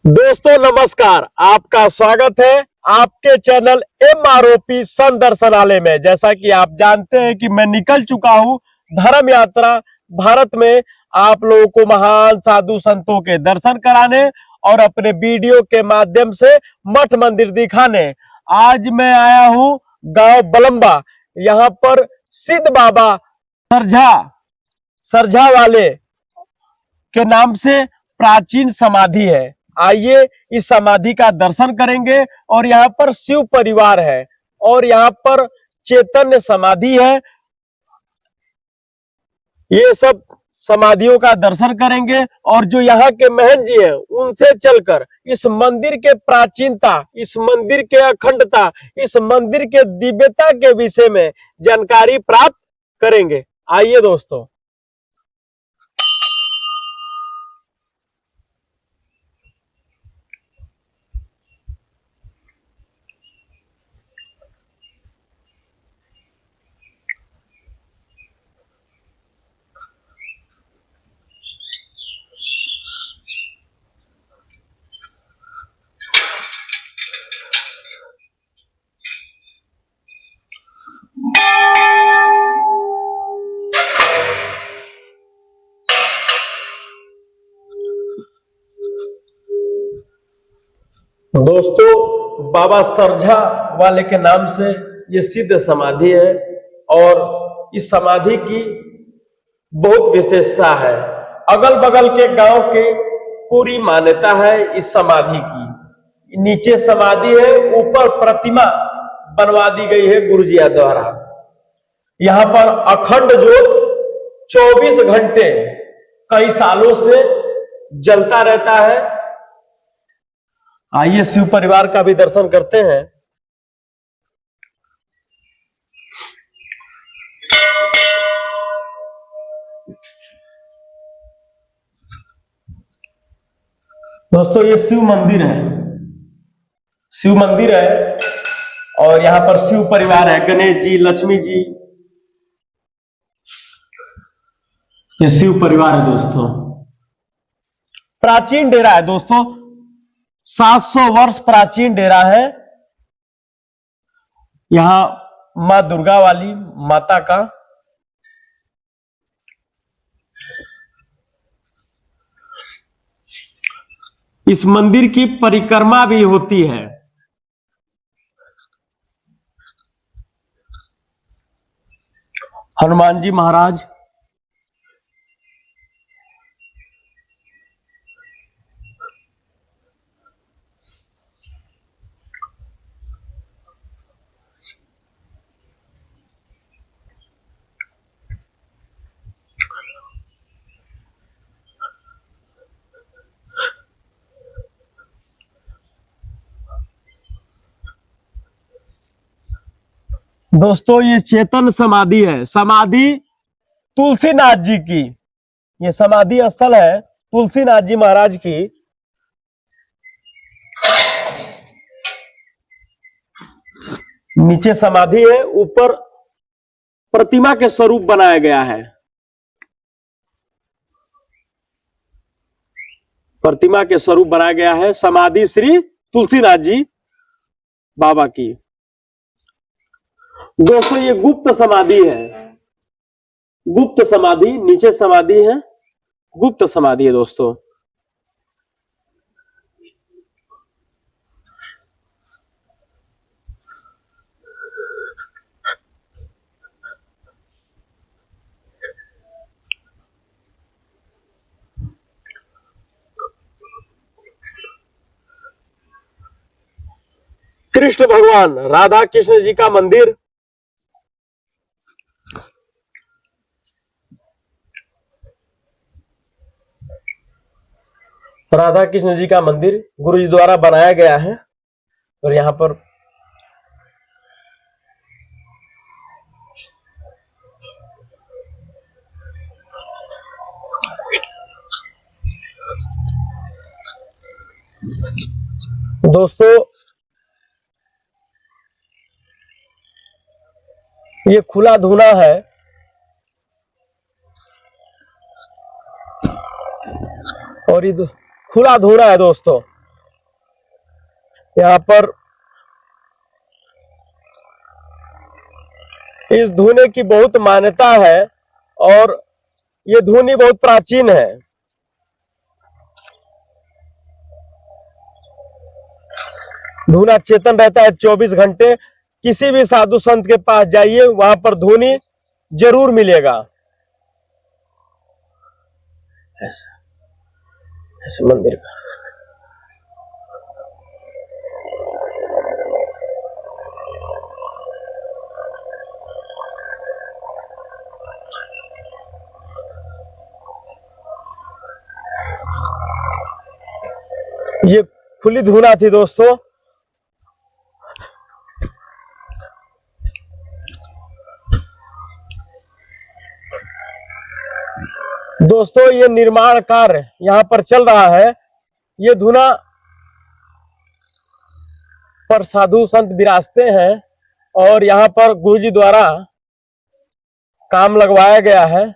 दोस्तों नमस्कार, आपका स्वागत है आपके चैनल MROP संदर्शनालय में। जैसा कि आप जानते हैं कि मैं निकल चुका हूं धर्म यात्रा भारत में, आप लोगों को महान साधु संतों के दर्शन कराने और अपने वीडियो के माध्यम से मठ मंदिर दिखाने। आज मैं आया हूं गांव बलंबा। यहां पर सिद्ध बाबा सरझा सरझा वाले के नाम से प्राचीन समाधि है। आइए इस समाधि का दर्शन करेंगे। और यहाँ पर शिव परिवार है और यहाँ पर चैतन्य समाधि है। ये सब समाधियों का दर्शन करेंगे और जो यहाँ के महंत जी हैं उनसे चलकर इस मंदिर के प्राचीनता, इस मंदिर के अखंडता, इस मंदिर के दिव्यता के विषय में जानकारी प्राप्त करेंगे। आइए दोस्तों। दोस्तों बाबा सरझा वाले के नाम से ये सिद्ध समाधि है और इस समाधि की बहुत विशेषता है। अगल बगल के गांव के पूरी मान्यता है इस समाधि की। नीचे समाधि है, ऊपर प्रतिमा बनवा दी गई है गुरुजिया द्वारा। यहाँ पर अखंड ज्योत 24 घंटे कई सालों से जलता रहता है। आइए शिव परिवार का भी दर्शन करते हैं। दोस्तों ये शिव मंदिर है, शिव मंदिर है और यहां पर शिव परिवार है, गणेश जी, लक्ष्मी जी, ये शिव परिवार है। दोस्तों प्राचीन डेरा है। दोस्तों 700 वर्ष प्राचीन डेरा है। यहां मां दुर्गा वाली माता का इस मंदिर की परिक्रमा भी होती है। हनुमान जी महाराज, दोस्तों ये चेतन समाधि है, समाधि तुलसीनाथ जी की। ये समाधि स्थल है तुलसीनाथ जी महाराज की। नीचे समाधि है, ऊपर प्रतिमा के स्वरूप बनाया गया है। प्रतिमा के स्वरूप बनाया गया है समाधि श्री तुलसीनाथ जी बाबा की। दोस्तों ये गुप्त समाधि है, गुप्त समाधि, नीचे समाधि है, गुप्त समाधि है। दोस्तों कृष्ण भगवान, राधा कृष्ण जी का मंदिर, राधा कृष्ण जी का मंदिर गुरु जी द्वारा बनाया गया है। और यहां पर दोस्तों ये खुला धूना है और ये खुला धूना है। दोस्तों यहाँ पर इस धुने की बहुत मान्यता है और ये धुनी बहुत प्राचीन है। धुना चेतन रहता है 24 घंटे। किसी भी साधु संत के पास जाइए, वहां पर धुनी जरूर मिलेगा। ऐसे मंदिर का ये खुली धुना थी दोस्तों। दोस्तों ये निर्माण कार्य यहाँ पर चल रहा है। ये धुना पर साधु संत विराजते हैं और यहाँ पर गुरुजी द्वारा काम लगवाया गया है।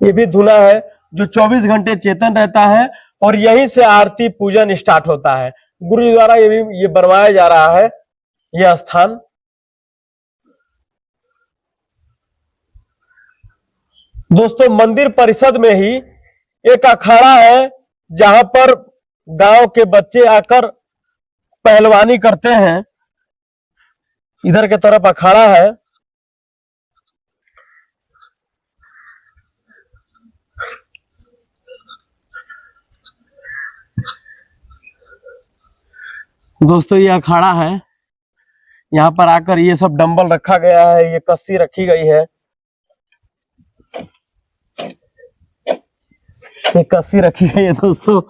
ये भी धुना है जो 24 घंटे चेतन रहता है और यहीं से आरती पूजन स्टार्ट होता है। गुरु जी द्वारा ये बनवाया जा रहा है यह स्थान। दोस्तों मंदिर परिषद में ही एक अखाड़ा है जहां पर गांव के बच्चे आकर पहलवानी करते हैं। इधर के तरफ अखाड़ा है। दोस्तों ये अखाड़ा है। यहाँ पर आकर ये सब डंबल रखा गया है, ये कस्सी रखी गई है, ये कस्सी रखी गई है दोस्तों।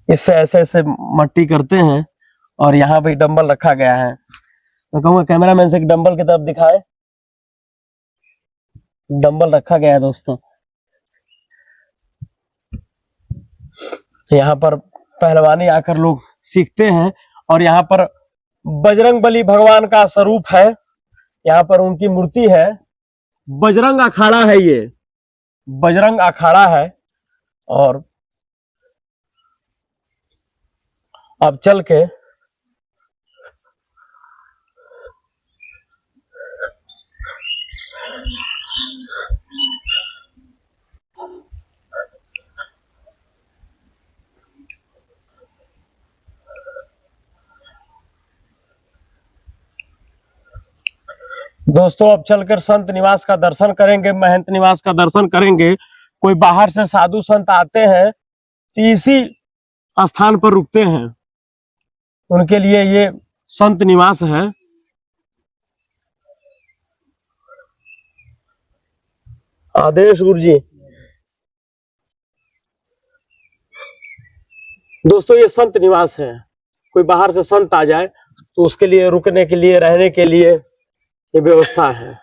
इससे ऐसे ऐसे मट्टी करते हैं और यहाँ पे डंबल रखा गया है। मैं कहूँगा कैमरामैन से डंबल की तरफ दिखाए। डंबल रखा गया है दोस्तों। यहाँ पर पहलवानी आकर लोग सीखते हैं और यहाँ पर बजरंगबली भगवान का स्वरूप है। यहाँ पर उनकी मूर्ति है। बजरंग अखाड़ा है, ये बजरंग अखाड़ा है। और अब चल के दोस्तों अब चलकर संत निवास का दर्शन करेंगे, महंत निवास का दर्शन करेंगे। कोई बाहर से साधु संत आते हैं तो इसी स्थान पर रुकते हैं, उनके लिए ये संत निवास है। आदेश गुरु जी। दोस्तों ये संत निवास है। कोई बाहर से संत आ जाए तो उसके लिए रुकने के लिए, रहने के लिए ये व्यवस्था है।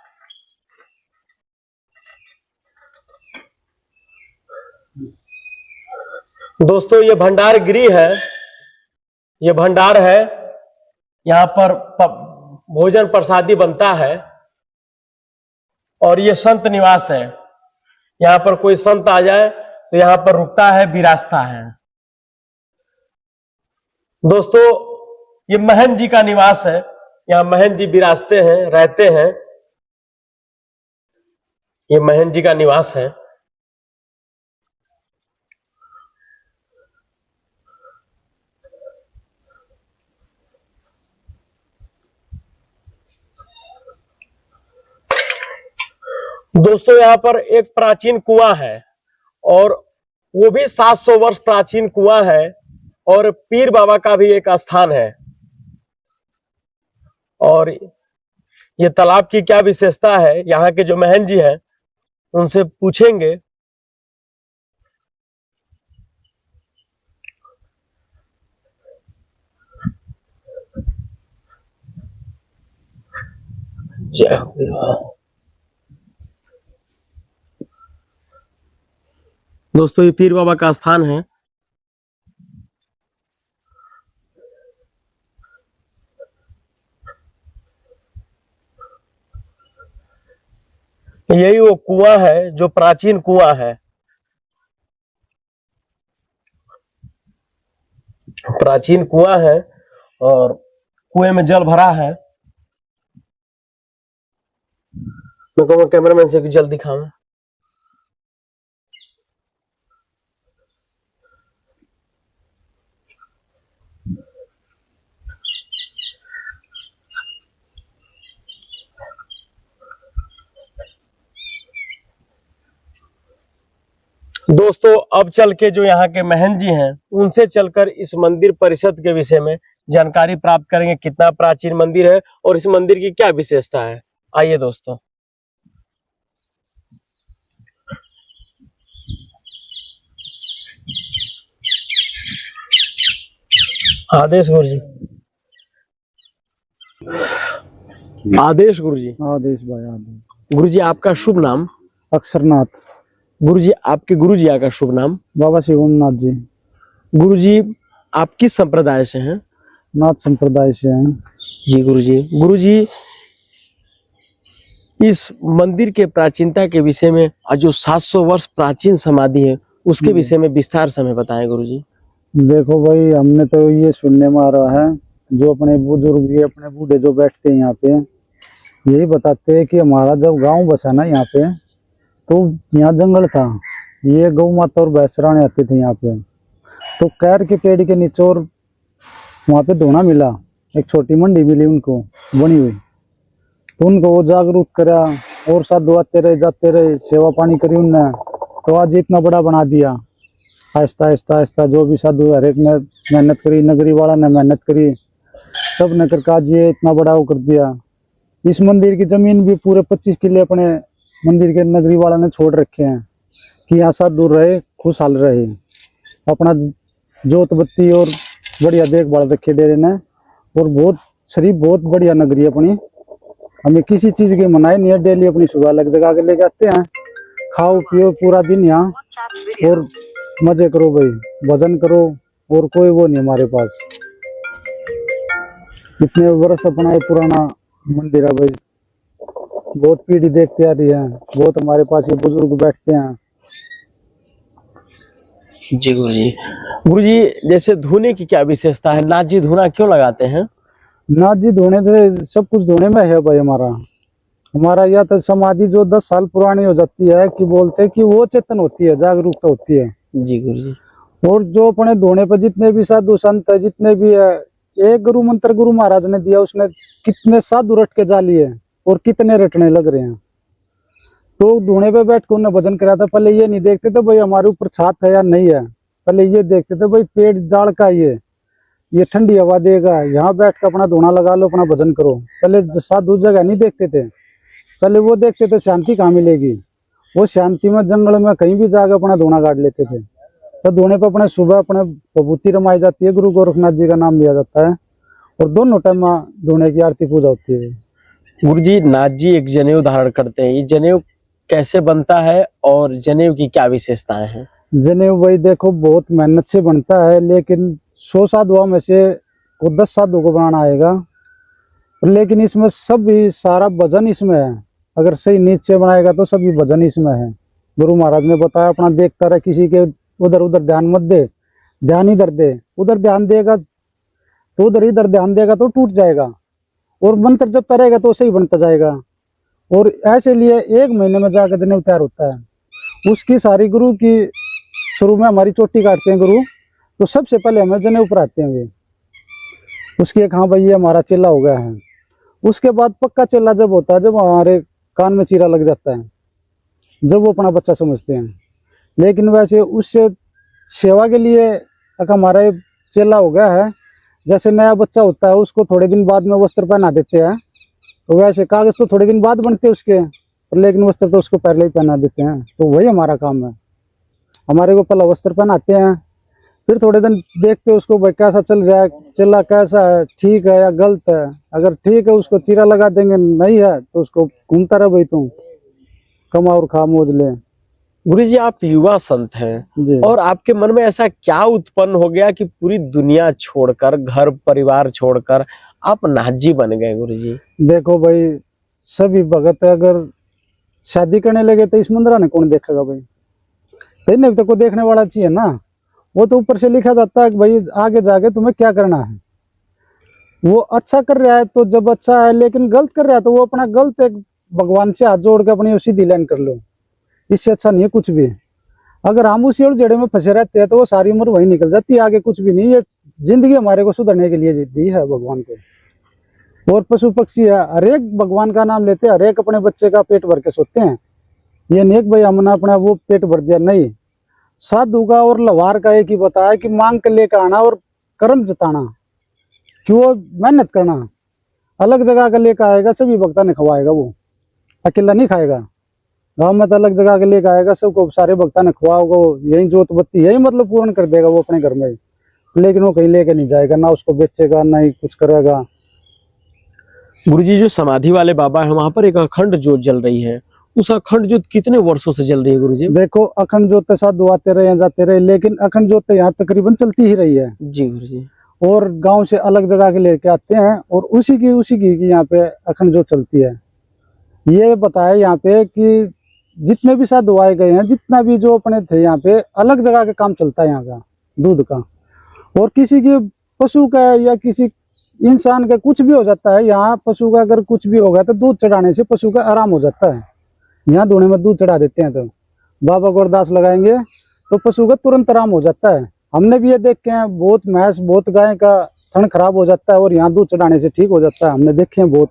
दोस्तों ये भंडार गृह है, ये भंडार है। यहाँ पर भोजन प्रसादी बनता है और ये संत निवास है। यहाँ पर कोई संत आ जाए तो यहाँ पर रुकता है, विराजता है। दोस्तों ये महंत जी का निवास है। यहाँ महंत जी विराजते हैं, रहते हैं। ये महंत जी का निवास है। दोस्तों यहाँ पर एक प्राचीन कुआं है और वो भी 700 वर्ष प्राचीन कुआं है और पीर बाबा का भी एक स्थान है। और ये तालाब की क्या विशेषता है, यहाँ के जो महंत जी हैं उनसे पूछेंगे। जय हो। दोस्तों ये पीर बाबा का स्थान है। यही वो कुआं है जो प्राचीन कुआं है, प्राचीन कुआं है और कुएं में जल भरा है। मैं कहूँगा कैमरामैन से कि जल दिखाओ। दोस्तों अब चल के जो यहाँ के महंत जी हैं उनसे चलकर इस मंदिर परिषद के विषय में जानकारी प्राप्त करेंगे, कितना प्राचीन मंदिर है और इस मंदिर की क्या विशेषता है। आइए दोस्तों। आदेश गुरु जी। आदेश गुरु जी। आदेश भाई आदेश। गुरु जी आपका शुभ नाम? अक्षरनाथ। गुरु जी आपके गुरु जी का शुभ नाम? बाबा शिवमनाथ जी। गुरु जी आप किस संप्रदाय से हैं? नाथ संप्रदाय से हैं। जी गुरु जी। गुरु जी इस मंदिर के प्राचीनता के विषय में जो 700 वर्ष प्राचीन समाधि है उसके विषय में विस्तार से हमें बताएं गुरु जी। देखो भाई हमने तो ये सुनने में आ रहा है, जो अपने बुजुर्ग ये अपने बूढ़े जो बैठते हैं यहाँ पे यही बताते हैं कि हमारा जब गांव बसा ना यहाँ पे तो यहाँ जंगल था, ये गौ माता और भैंस चराने आते थे यहाँ पे। तो कैर के पेड़ के नीचे और वहाँ पे धोना मिला, एक छोटी मंडी मिली उनको बनी हुई, तो उनको वो जागरूक करा और साधु आते रहे जाते रहे, सेवा पानी करी उनने, तो आज इतना बड़ा बना दिया। आहिस्ता आहिस्ता आहिस्ता जो भी साधु हर एक ने मेहनत करी, नगरी वाला ने मेहनत करी, सब ने करके आज ये इतना बड़ा वो कर दिया। इस मंदिर की जमीन भी पूरे 25 किले अपने मंदिर के नगरी वाला ने छोड़ रखे हैं कि यहाँ साधु रहे, खुशहाल रहे, अपना जोत बत्ती और बढ़िया देखभाल रखे डेरे ने। और बहुत शरीफ बहुत बढ़िया नगरी अपनी, हमें किसी चीज की मनाही नहीं है। डेली अपनी सुबह अलग जगह के लेके आते हैं, खाओ पियो पूरा दिन यहाँ और मजे करो भाई, भजन करो और कोई वो नहीं हमारे पास। इतने वर्ष अपना ये पुराना मंदिर है भाई, बहुत पीढ़ी देखते आ रही है, बहुत हमारे पास ये बुजुर्ग बैठते हैं। जी गुरु जी। गुरु जी जैसे धोने की क्या विशेषता है? नाथ जी धुना क्यों लगाते हैं? नाथ जी धोने से सब कुछ धोने में है भाई। हमारा यह तो समाधि जो 10 साल पुरानी हो जाती है कि बोलते हैं कि वो चेतन होती है, जागरूकता होती है। जी गुरु जी। और जो अपने धोने पर जितने भी साधु संत है, जितने भी है, एक गुरु मंत्र गुरु महाराज ने दिया, उसने कितने साधु रट के जा लिए और कितने रटने लग रहे हैं। तो धोने पे बैठ के उन्हें भजन कराया था। पहले ये नहीं देखते थे भाई हमारे ऊपर छात है या नहीं है, पहले ये देखते थे भाई पेड़ डाल का ये ठंडी हवा देगा, यहाँ बैठ के अपना धोना लगा लो, अपना भजन करो। पहले साधु जगह नहीं देखते थे, पहले वो देखते थे शांति कहाँ मिलेगी। वो शांति में जंगल में कहीं भी जाकर अपना धोना काट लेते थे। तो धोने पर अपने सुबह अपने विभूति रमाई जाती है, गुरु गोरखनाथ जी का नाम लिया जाता है और दोनों टाइम धोने की आरती पूजा होती है। गुरु जी नाथ जी एक जनेऊ धारण करते हैं, ये जनेऊ कैसे बनता है और जनेऊ की क्या विशेषताएं हैं? जनेऊ भाई देखो बहुत मेहनत से बनता है, लेकिन 100 साधुओं में से को 10 साधु को बनाना आएगा, लेकिन इसमें सभी सारा भजन इसमें है। अगर सही नींद से बनाएगा तो सभी भजन इसमें है। गुरु महाराज ने बताया अपना देखता रहे, किसी के उधर उधर ध्यान मत दे, ध्यान इधर दे। उधर ध्यान देगा तो उधर, इधर ध्यान देगा तो टूट जाएगा, और मंत्र जपता रहेगा तो सही बनता जाएगा। और ऐसे लिए 1 महीने में जाकर जनेऊ तैयार होता है। उसकी सारी गुरु की शुरू में हमारी चोटी काटते हैं गुरु, तो सबसे पहले हमें जनेऊ पर आते हैं वे। उसकी एक हाँ भाई ये हमारा चेला हो गया है। उसके बाद पक्का चेला जब होता है जब हमारे कान में चीरा लग जाता है, जब वो अपना बच्चा समझते हैं। लेकिन वैसे उससे सेवा के लिए एक हमारा चेला हो गया है, जैसे नया बच्चा होता है उसको थोड़े दिन बाद में वस्त्र पहना देते हैं, तो वैसे कागज तो थोड़े दिन बाद बनते हैं उसके, लेकिन वस्त्र तो उसको पहले ही पहना देते हैं। तो वही हमारा काम है। हमारे को पहला वस्त्र पहनाते हैं, फिर थोड़े दिन देखते हैं उसको भाई कैसा चल रहा है, चला कैसा है, ठीक है या गलत है। अगर ठीक है उसको चीरा लगा देंगे, नहीं है तो उसको घूमता रहे भाई, तुम कमा और खा मौज ले। गुरु जी आप युवा संत हैं और आपके मन में ऐसा क्या उत्पन्न हो गया कि पूरी दुनिया छोड़कर, घर परिवार छोड़कर आप नाथ जी बन गए? गुरु जी देखो भाई सभी भगत अगर शादी करने लगे तो इस मंदिर ने कौन देखेगा भाई? नहीं तो कोई देखने वाला चाहिए ना। वो तो ऊपर से लिखा जाता है कि भाई आगे जाके तुम्हें क्या करना है। वो अच्छा कर रहा है तो जब अच्छा है, लेकिन गलत कर रहा है तो वो अपना गलत एक भगवान से हाथ जोड़ के अपनी सीधी लाइन कर लो, इससे अच्छा नहीं है कुछ भी। अगर हम उसी और जड़े में फंसे रहते हैं तो वो सारी उम्र वही निकल जाती है, आगे कुछ भी नहीं। ये जिंदगी हमारे को सुधरने के लिए दी है भगवान को। और पशु पक्षी है, हर एक भगवान का नाम लेते हैं, हर एक अपने बच्चे का पेट भर के सोते हैं। ये नहीं भाई हमने अपना वो पेट भर दिया, नहीं। साधु का और लवार का एक ही बताया कि मांग के लेकर आना और कर्म जताना, कि वो मेहनत करना। अलग जगह का लेकर आएगा सभी भक्ता ने खवाएगा, वो अकेला नहीं खाएगा। गांव में तो अलग जगह के लेकर आएगा, सबको सारे भक्ता ने खवाओगे, यही जोत बत्ती यही मतलब पूर्ण कर देगा वो अपने घर में। लेकिन वो कहीं लेके नहीं जाएगा, ना उसको बेचेगा ना ही कुछ करेगा। गुरुजी जो समाधि वाले बाबा है वहां पर एक अखंड ज्योत जल रही है, उस अखंड ज्योत कितने वर्षों से जल रही है गुरुजी? देखो अखंड ज्योत साधु आते रहे जाते रहे, लेकिन अखंड ज्योत यहाँ तकरीबन चलती ही रही है जी गुरुजी। और गांव से अलग जगह के लेके आते हैं और उसी की यहाँ पे अखंड ज्योत चलती है। ये बताया यहाँ पे कि जितने भी साधु आए गए हैं, जितना भी जो अपने थे यहाँ पे, अलग जगह का काम चलता है यहाँ का दूध का। और किसी के पशु का या किसी इंसान का कुछ भी हो जाता है, यहाँ पशु का अगर कुछ भी होगा तो दूध चढ़ाने से पशु का आराम हो जाता है। यहाँ धुने में दूध चढ़ा देते हैं तो बाबा को अरदास लगाएंगे तो पशु का तुरंत आराम हो जाता है। हमने भी ये देखे हैं, बहुत भैंस बहुत गाय का थन खराब हो जाता है और यहाँ दूध चढ़ाने से ठीक हो जाता है। हमने देखे हैं बहुत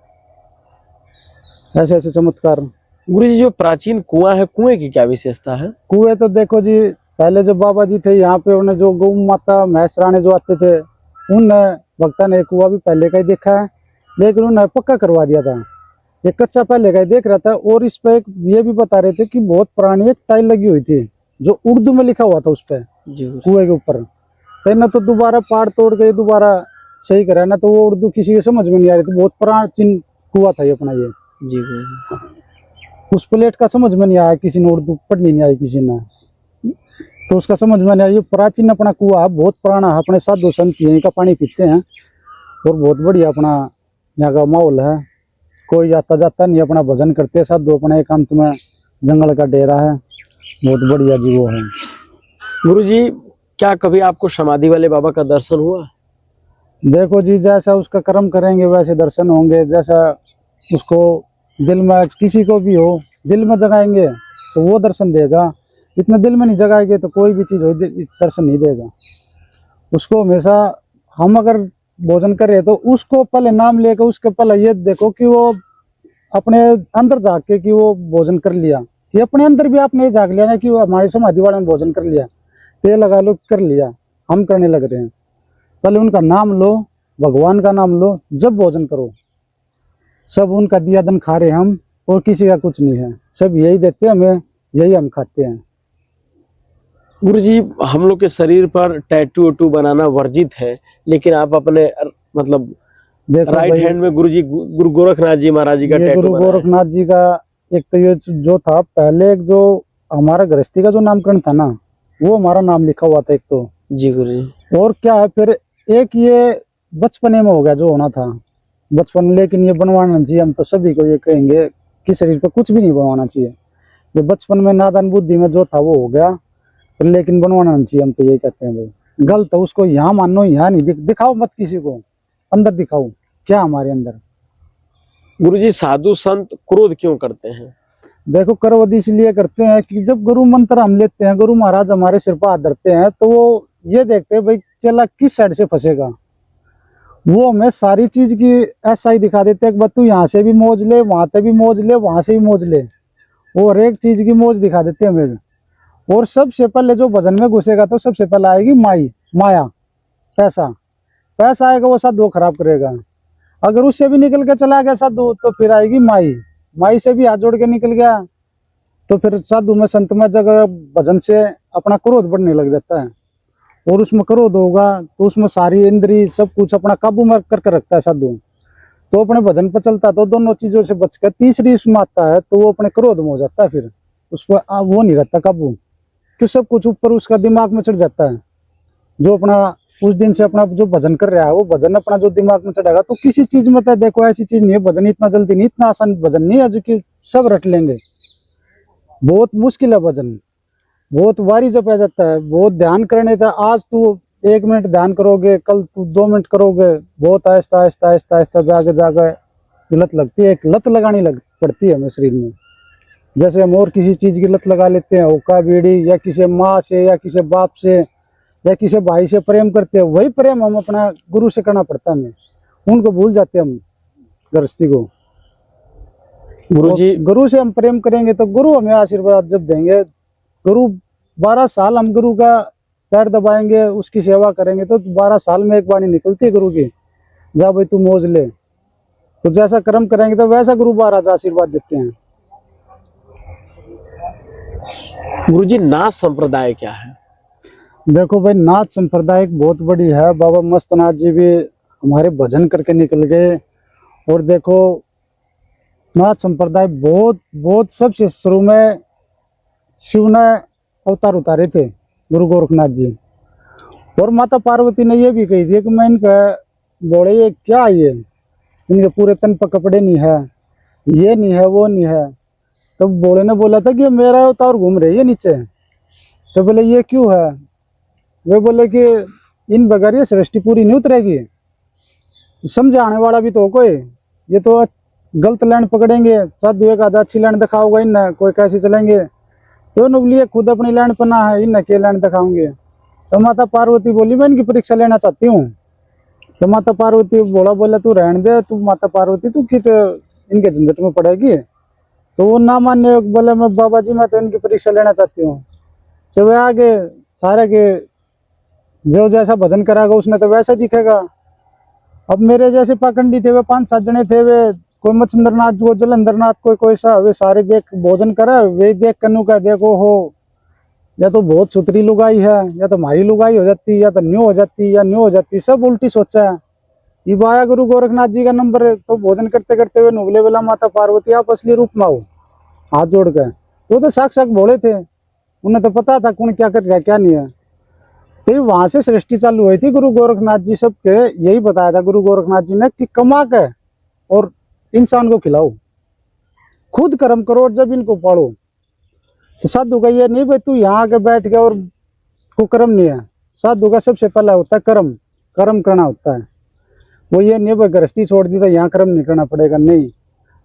ऐसे ऐसे चमत्कार। गुरुजी जो प्राचीन कुआं है, कुएं की क्या विशेषता है? कुएं तो देखो जी, पहले जो बाबा जी थे यहाँ पे, उन्हें जो गौ माता भैंस राणे जो आते थे, उन भक्ता ने कुआं भी पहले का ही देखा है, लेकिन उन्हें पक्का करवा दिया था। ये कच्चा पहले का ही देख रहा था। और इस पे ये भी बता रहे थे कि बहुत पुरानी एक टाइल लगी हुई थी जो उर्दू में लिखा हुआ था उस पर कुएं के ऊपर। तो ना तो दोबारा पाड़ तोड़ के दोबारा सही करा ना, तो वो उर्दू किसी के समझ में नहीं आ रही थी। बहुत प्राचीन कुआं था ये अपना ये जी। उस प्लेट का समझ में नहीं आया, किसी ने उर्दू पढ़नी नहीं आई किसी ने, तो उसका समझ में नहीं आया। ये प्राचीन अपना कुआं बहुत पुराना, अपने साधु संत यहीं का पानी पीते हैं और बहुत बढ़िया अपना यहाँ का माहौल है। कोई आता जाता नहीं, अपना भजन करते हैं साधु, अपना एकांत में जंगल का डेरा है, बहुत बढ़िया जी वो है। गुरुजी क्या कभी आपको समाधि वाले बाबा का दर्शन हुआ? देखो जी, जैसा उसका कर्म करेंगे वैसे दर्शन होंगे। जैसा उसको दिल में किसी को भी हो, दिल में जगाएंगे तो वो दर्शन देगा। इतना दिल में नहीं जगाएंगे तो कोई भी चीज़ हो दर्शन नहीं देगा उसको। हमेशा हम अगर भोजन करें तो उसको पहले नाम लेकर, उसके पहले ये देखो कि वो अपने अंदर जाग के कि वो भोजन कर लिया। ये अपने अंदर भी आपने झाग लिया ना कि वो हमारे समाधि वाले ने भोजन कर लिया, तेल लगा लो कर लिया, हम करने लग रहे हैं। पहले उनका नाम लो, भगवान का नाम लो, जब भोजन करो। सब उनका दिया दन खा रहे हम, और किसी का कुछ नहीं है, सब यही देते हैं हमें, यही हम खाते हैं। गुरुजी हम लोग के शरीर पर टैटू वैटू बनाना वर्जित है, लेकिन आप अपने मतलब राइट हैंड में गुरुजी गुरु गोरखनाथ जी महाराज जी का टैटू गुरु गोरखनाथ जी का एक तो ये जो था पहले, जो हमारा गृहस्थी का जो नामकरण था ना, वो हमारा नाम लिखा हुआ था एक तो जी गुरुजी। और क्या है फिर एक ये बचपने में हो गया जो होना था बचपन, लेकिन ये बनवाना चाहिए। हम तो सभी को ये कहेंगे कि शरीर पर कुछ भी नहीं बनवाना चाहिए। ये बचपन में नादान बुद्धि में जो था वो हो गया, लेकिन बनवाना नहीं चाहिए। हम तो यही कहते हैं भाई गलत है, उसको यहाँ मानो, यहाँ नहीं दिखाओ मत किसी को, अंदर दिखाओ क्या हमारे अंदर। गुरुजी साधु संत क्रोध क्यों करते हैं? देखो क्रोध इसलिए करते हैं कि जब गुरु मंत्र हम लेते हैं, गुरु महाराज हमारे सिर पर हाथ धरते हैं, तो वो ये देखते हैं भाई चला किस साइड से फंसेगा। वो हमें सारी चीज की ऐसा ही दिखा देते हैं कि तू यहाँ से भी मौज ले, वहां से भी मौज ले, वहां से भी मौज ले। वो हर एक चीज की मौज दिखा देते हैं हमें। और सबसे पहले जो भजन में घुसेगा तो सबसे पहले आएगी माया, पैसा। पैसा आएगा वो साधु खराब करेगा। अगर उससे भी निकल के चला गया साधु तो फिर आएगी माई से भी हाथ जोड़ के निकल गया तो फिर साधु में संत में जगह भजन से अपना क्रोध बढ़ने लग जाता है। और उसमें क्रोध होगा तो उसमें सारी इंद्री सब कुछ अपना काबू में करके रखता है साधु। तो अपने भजन पर चलता है तो दोनों चीजों से बचकर तीसरी उसमें आता है तो वो अपने क्रोध में हो जाता है। फिर उस पर वो नहीं रहता काबू, कि सब कुछ ऊपर उसका दिमाग में चढ़ जाता है। जो अपना उस दिन से अपना जो भजन कर रहा है वो भजन अपना जो दिमाग में चढ़ेगा तो किसी चीज में तो देखो ऐसी चीज नहीं है, भजन इतना जल्दी नहीं, इतना आसान भजन नहीं है जो कि सब रट लेंगे। बहुत मुश्किल है भजन, बहुत बारी जपा जाता है, बहुत ध्यान करने था। आज तू 1 मिनट ध्यान करोगे, कल तू 2 मिनट करोगे, बहुत आहिस्ता आहिस्ता आहिस्ता आहिस्ता जाके जाके लत लगती है, एक लत लगानी लग पड़ती है हमें शरीर में। जैसे हम और किसी चीज की लत लगा लेते हैं, हुक्का बीड़ी, या किसी माँ से या किसी बाप से या किसी भाई से प्रेम करते हैं, वही प्रेम हम अपना गुरु से करना पड़ता है हमें, उनको भूल जाते हैं हम गृहस्थी को। गुरुजी, गुरु से हम प्रेम करेंगे तो गुरु हमें आशीर्वाद जब देंगे। गुरु 12 साल हम गुरु का पैर दबाएंगे, उसकी सेवा करेंगे, तो 12 साल में एक बाणी निकलती है गुरु की, जा भाई तू मौज ले। तो जैसा कर्म करेंगे तो वैसा गुरु महाराज आशीर्वाद देते हैं। गुरुजी, नाथ संप्रदाय क्या है? देखो भाई, नाथ संप्रदाय बहुत बड़ी है। बाबा मस्तनाथ जी भी हमारे भजन करके निकल गए। और देखो, नाथ संप्रदाय बहुत बहुत सबसे शुरू में शिव ने अवतार उतारे थे, गुरु गोरखनाथ जी। और माता पार्वती ने ये भी कही थी कि मैं इनका बोले ये क्या, ये इनके पूरे तन पर कपड़े नहीं है, ये नहीं है, वो नहीं है। तो बोले ने बोला था कि मेरा अवतार घूम रही है नीचे। तो बोले ये क्यों है? वे बोले कि इन बगैर ये सृष्टि पूरी नहीं उतरेगी। समझाने वाला भी तो कोई, ये तो गलत लाइन पकड़ेंगे, साधु एक आधा अच्छी लाइन दिखाओगे, इन कोई कैसे चलेंगे। तो नबलिए खुद अपनी लाइन पना है, इन के लाइन दिखाओगे। तो माता पार्वती बोली मैं इनकी परीक्षा लेना चाहती हूँ। तो माता पार्वती बोला तू रहने दे, तू माता पार्वती तू कित इनके झंझट में पड़ेगी। तो वो ना मान्य बोले मैं बाबा जी मैं तो इनकी परीक्षा लेना चाहती हूँ। तो वे आगे सारे के जो जैसा भजन कराएगा उसने तो वैसा दिखेगा। अब मेरे जैसे पाखंडी थे, वे 5-7 जने थे, वे कोई मच्छिंद्रनाथ को जलंधरनाथ कोई सा, वे सारे देख भोजन करे, वे देख कनु का देखो हो, या तो बहुत सुथरी लुगाई है, या तो हमारी लुगाई हो जाती, या तो न्यू हो जाती, या न्यू हो जाती, सब उल्टी सोचा है। ये आया गुरु गोरखनाथ जी का नंबर। तो भोजन करते करते हुए नुगले वाला माता पार्वती आप असली रूप में आओ, हाथ जोड़ के। तो साक्षात भोले थे, उन्हें तो पता था कौन क्या कर रहा है क्या नहीं है। तो वहां से सृष्टि चालू हुई थी। गुरु गोरखनाथ जी सबके यही बताया था गुरु गोरखनाथ जी ने कि कमा के और इंसान को खिलाओ, खुद कर्म करो और जब इनको पालो। तो साधु का ये नहीं भाई तू यहाँ आके बैठ गया और को कर्म नहीं है। साधु का सबसे पहला होता है कर्म, कर्म करना होता है। वो ये नहीं भाई गृहस्थी छोड़ दी तो यहाँ कर्म नहीं करना पड़ेगा, नहीं,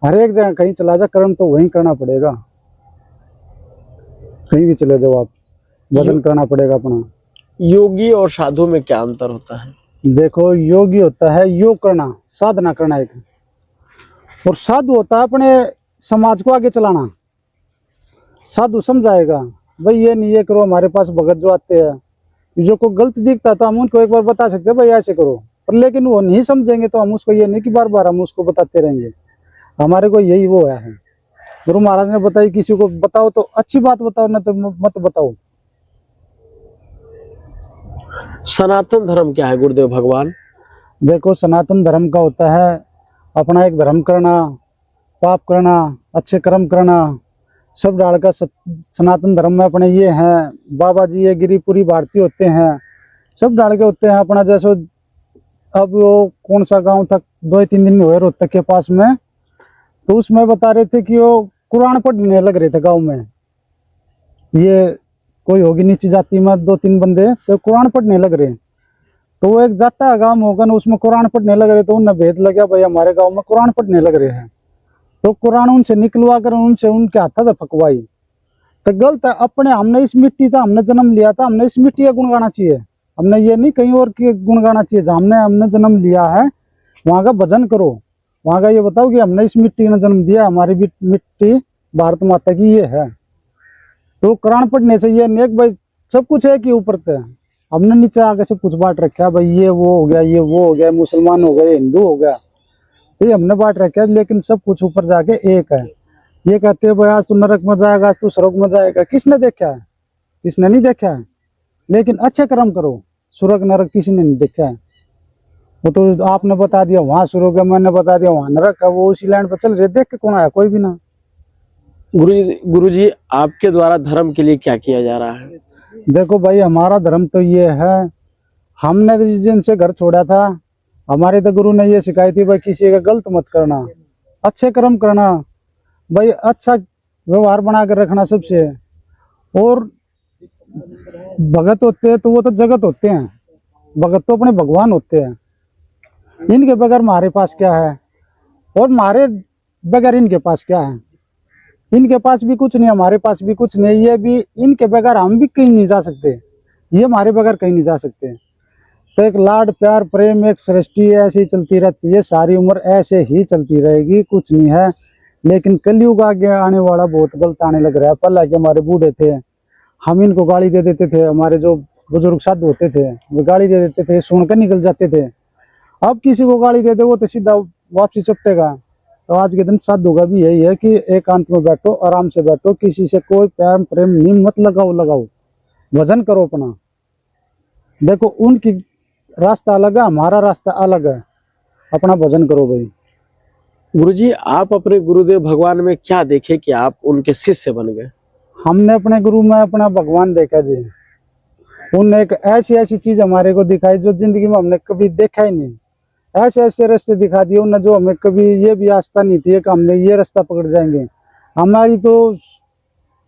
हर एक जगह कहीं चला जा कर्म तो वहीं करना पड़ेगा। कहीं भी चले जाओ आप, भजन करना पड़ेगा अपना। योगी और साधु में क्या अंतर होता है? देखो, योगी होता है योग करना, साधना करना एक, और साधु होता है अपने समाज को आगे चलाना। साधु समझाएगा भाई ये नहीं ये करो। हमारे पास भगत जो आते हैं, जो को गलत दिखता तो हम उनको एक बार बता सकते हैं भाई ऐसे करो, पर लेकिन वो नहीं समझेंगे तो हम उसको ये नहीं कि बार बार हम उसको बताते रहेंगे। हमारे को यही वो है। गुरु महाराज ने बताई किसी को बताओ तो अच्छी बात बताओ, ना तो मत बताओ। सनातन धर्म क्या है गुरुदेव भगवान? देखो, सनातन धर्म का होता है अपना एक धर्म करना, पाप करना, अच्छे कर्म करना, सब डाल का सनातन धर्म में अपने ये हैं। बाबा जी ये गिरिपुरी भारती होते हैं, सब डाल के होते हैं अपना। जैसे अब वो कौन सा गांव था, 2-3 दिन हुए रोहतक के पास में, तो उसमें बता रहे थे कि वो कुरान पढ़ने लग रहे थे गांव में। ये कोई होगी नीची जाति में 2-3 बंदे तो कुरान पढ़ने लग रहे। तो वो एक जाटा गांव होगा ना, उसमें कुरान पढ़ने लग रहे। तो उन्हें भेद लग गया भाई हमारे गांव में कुरान पढ़ने लग रहे हैं, तो कुरान उनसे निकलवा कर उनसे उनके हाथ था फकवाई। तो गलत है। अपने हमने इस मिट्टी था, हमने जन्म लिया था, हमने इस मिट्टी का गुण गाना चाहिए। हमने ये नहीं कहीं और की गुण गाना चाहिए। जहाँ हमने जन्म लिया है वहाँ का भजन करो, वहाँ का ये बताओ कि हमने इस मिट्टी ने जन्म दिया, हमारी मिट्टी भारत माता की ये है। तो कुरान पढ़ने से ये नेक भाई सब कुछ है कि ऊपर से हमने नीचे आके सब कुछ बांट रखा भाई, ये वो हो गया, ये वो हो गया, मुसलमान हो गए, हिंदू हो गया, ये हमने बांट रखा है। लेकिन सब कुछ ऊपर जाके एक है। ये कहते हैं भाई आज तू नरक में जाएगा, आज तू स्वर्ग में जाएगा। किसने देखा है? किसने नहीं देखा है। लेकिन अच्छे कर्म करो, स्वर्ग नरक किसी ने नहीं देखा है। वो तो आपने बता दिया वहां स्वर्ग है, मैंने बता दिया वहां नरक है, वो उसी लाइन पर चल रहे, देख के कौन आया? कोई भी ना। गुरुजी, आपके द्वारा धर्म के लिए क्या किया जा रहा है? देखो भाई, हमारा धर्म तो ये है, हमने तो जिस दिन से घर छोड़ा था हमारे तो गुरु ने ये सिखाई थी भाई किसी का गलत मत करना, अच्छे कर्म करना। भाई अच्छा व्यवहार बना कर रखना सबसे। और भगत होते हैं तो वो तो जगत होते हैं, भगत तो अपने भगवान होते हैं। इनके बगैर हमारे पास क्या है और हमारे बगैर इनके पास क्या है? इनके पास भी कुछ नहीं, हमारे पास भी कुछ नहीं। ये भी इनके बगैर हम भी कहीं नहीं जा सकते, ये हमारे बगैर कहीं नहीं जा सकते। तो एक लाड प्यार प्रेम एक सृष्टि ऐसी चलती रहती है, सारी उम्र ऐसे ही चलती रहेगी, कुछ नहीं है। लेकिन कलयुग आगे आने वाला बहुत गलत आने लग रहा है। पहले के हमारे बूढ़े थे, हम इनको गाली दे देते थे, हमारे जो बुजुर्ग साधु होते थे वो गाली दे देते थे, सुनकर निकल जाते थे। अब किसी को गाली दे दे वो तो सीधा वापसी चपटेगा। तो आज के दिन साधु का भी यही है कि एकांत में बैठो, आराम से बैठो, किसी से कोई प्यार प्रेम नहीं मत लगाओ, भजन करो अपना। देखो उनकी रास्ता अलग है, हमारा रास्ता अलग है, अपना भजन करो भाई। गुरुजी, आप अपने गुरुदेव भगवान में क्या देखे कि आप उनके शिष्य बन गए? हमने अपने गुरु में अपना भगवान देखा जी। उनने एक ऐसी ऐसी चीज हमारे को दिखाई जो जिंदगी में हमने कभी देखा ही नहीं। ऐसे ऐसे रास्ते दिखा दिए उन्होंने जो हमें कभी ये भी आस्था नहीं थी कि हमने ये रास्ता पकड़ जाएंगे। हमारी तो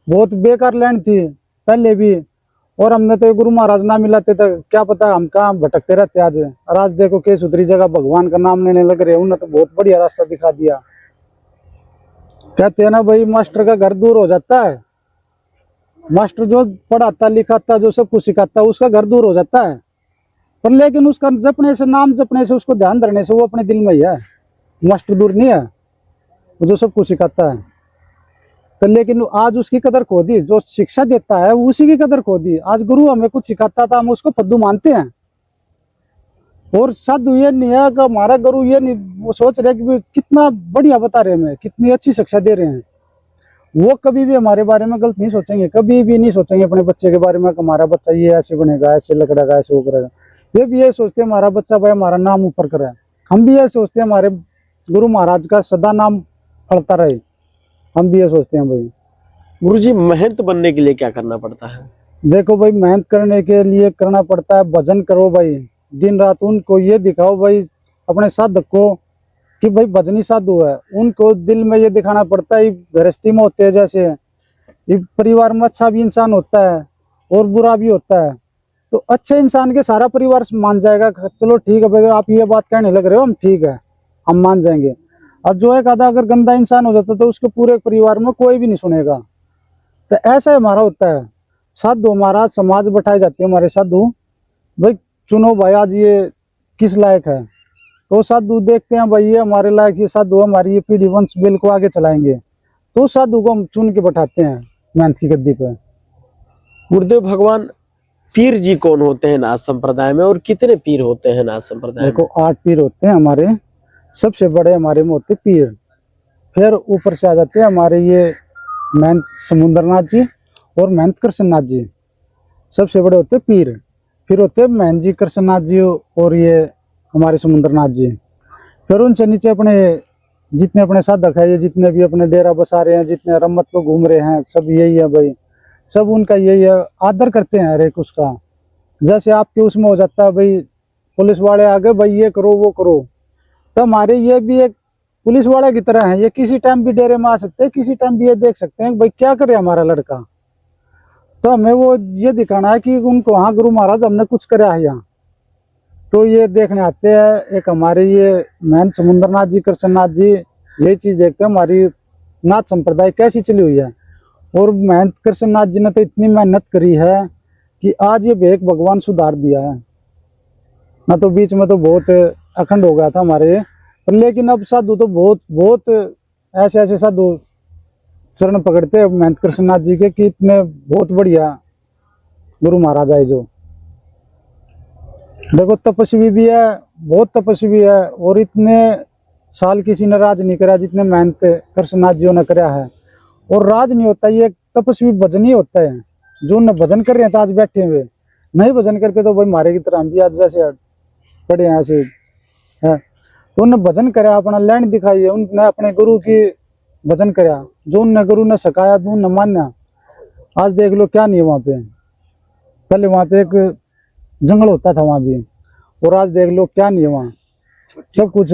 बहुत बेकार लैंड थी पहले भी, और हमने तो गुरु महाराज ना मिलाते थे क्या पता हम कहाँ भटकते रहते आज। और आज देखो के सुधरी जगह भगवान का नाम लेने लग रहे। उन्होंने तो बहुत बढ़िया रास्ता दिखा दिया। कहते हैं ना भाई, मास्टर का घर दूर हो जाता है, मास्टर जो पढ़ाता लिखाता जो सब कुछ सिखाता उसका घर दूर हो जाता है, पर लेकिन उसका जपने से, नाम जपने से, उसको ध्यान धरने से वो अपने दिल में ही है। मास्टर दूर नहीं है, वो जो सब कुछ सिखाता है। तो लेकिन आज उसकी कदर खो दी, जो शिक्षा देता है उसी की कदर खो दी। आज गुरु हमें कुछ सिखाता था हम उसको फद्दू मानते हैं। और साधु ये नहीं है कि हमारा गुरु ये नहीं वो सोच रहे कि कितना बढ़िया बता रहे हमें, कितनी अच्छी शिक्षा दे रहे हैं। वो कभी भी हमारे बारे में गलत नहीं सोचेंगे, कभी भी नहीं सोचेंगे अपने बच्चे के बारे में कि हमारा बच्चा ये ऐसे बनेगा, ऐसे लगड़ेगा, ऐसे वो करेगा। ये भी ये सोचते हैं हमारा बच्चा भाई हमारा नाम ऊपर करे। हम भी ये सोचते हैं हमारे गुरु महाराज का सदा नाम फलता रहे। हम भी ये सोचते हैं भाई। गुरुजी, महंत बनने के लिए क्या करना पड़ता है? देखो भाई, मेहनत करने के लिए करना पड़ता है, भजन करो भाई, दिन रात उनको ये दिखाओ भाई अपने साधक को कि भाई भजनी साधु है। उनको दिल में ये दिखाना पड़ता है। गृहस्थी में होते हैं जैसे, ये परिवार में अच्छा भी इंसान होता है और बुरा भी होता है। तो अच्छे इंसान के सारा परिवार मान जाएगा, चलो ठीक है भाई आप ये बात कहने लग रहे हो, हम ठीक है, हम मान जाएंगे। और जो एक आधा अगर गंदा इंसान हो जाता तो उसके पूरे परिवार में कोई भी नहीं सुनेगा। तो ऐसा हमारा होता है। साधु हमारा समाज बैठाए जाते हैं हमारे साधु, भाई चुनो भाई आज ये किस लायक है। तो साधु देखते हैं भाई ये हमारे लायक, ये साधु हमारी ये पीढ़ी वंश बिल को आगे चलाएंगे, तो साधु को हम चुन के बैठाते हैं मेहनत की गद्दी पे। गुरुदेव भगवान, पीर जी कौन होते हैं नाथ संप्रदाय में और कितने पीर होते हैं नाथ संप्रदाय में? देखो 8 पीर होते हैं हमारे, सबसे बड़े हमारे में होते पीर। फिर ऊपर से आ जाते हैं हमारे ये महंत समुद्रनाथ जी और महंत कृष्णनाथ जी, सबसे बड़े होते पीर। फिर होते महंत जी कृष्णनाथ जी और ये हमारे समुद्रनाथ जी। फिर उनसे नीचे अपने जितने अपने साधक है, ये जितने भी अपने डेरा बसा रहे हैं, जितने रम्मत पे घूम रहे हैं, सब यही है भाई, सब उनका यही है, आदर करते हैं हर एक उसका। जैसे आपके उसमें हो जाता है भाई पुलिस वाले आ गए भाई ये करो वो करो, तो हमारे ये भी एक पुलिस वाले की तरह है। ये किसी टाइम भी डेरे में आ सकते हैं, किसी टाइम भी ये देख सकते हैं भाई क्या करे हमारा लड़का। तो हमें वो ये दिखाना है कि उनको हाँ गुरु महाराज हमने कुछ करा है यहाँ, तो ये देखने आते हैं। एक हमारे ये महंत समुद्रनाथ जी कृष्णनाथ जी ये चीज देखते हैं हमारी नाथ संप्रदाय कैसी चली हुई है। और महंत कृष्णनाथ जी ने तो इतनी मेहनत करी है कि आज ये भेक भगवान सुधार दिया है ना। तो बीच में तो बहुत अखंड हो गया था हमारे, पर लेकिन अब साधु तो बहुत बहुत ऐसे ऐसे साधु चरण पकड़ते हैं महंत कृष्णनाथ जी के कि इतने बहुत बढ़िया गुरु महाराज आए जो। देखो तपस्वी भी है, बहुत तपस्वी है, और इतने साल किसी ने राज नहीं करा जितने महंत कृष्णनाथ जी ने कराया है। और राज नहीं होता, ये तपस्वी भजन ही होता है। जो उन्हें भजन कर रहे हैं तो आज बैठे हुए, नहीं भजन करते तो भाई मारे की तरह हम भी आज जैसे पड़े हैं ऐसे है। तो उन्हें भजन कराया, अपना लैंड दिखाई है, उनने अपने गुरु की भजन कराया, जो उन्हें गुरु ने सिखाया तो उन्हें मान्या। आज देख लो क्या नहीं है वहाँ पे, पहले वहाँ पे एक जंगल होता था वहाँ भी, और आज देख लो क्या नहीं है वहाँ, सब कुछ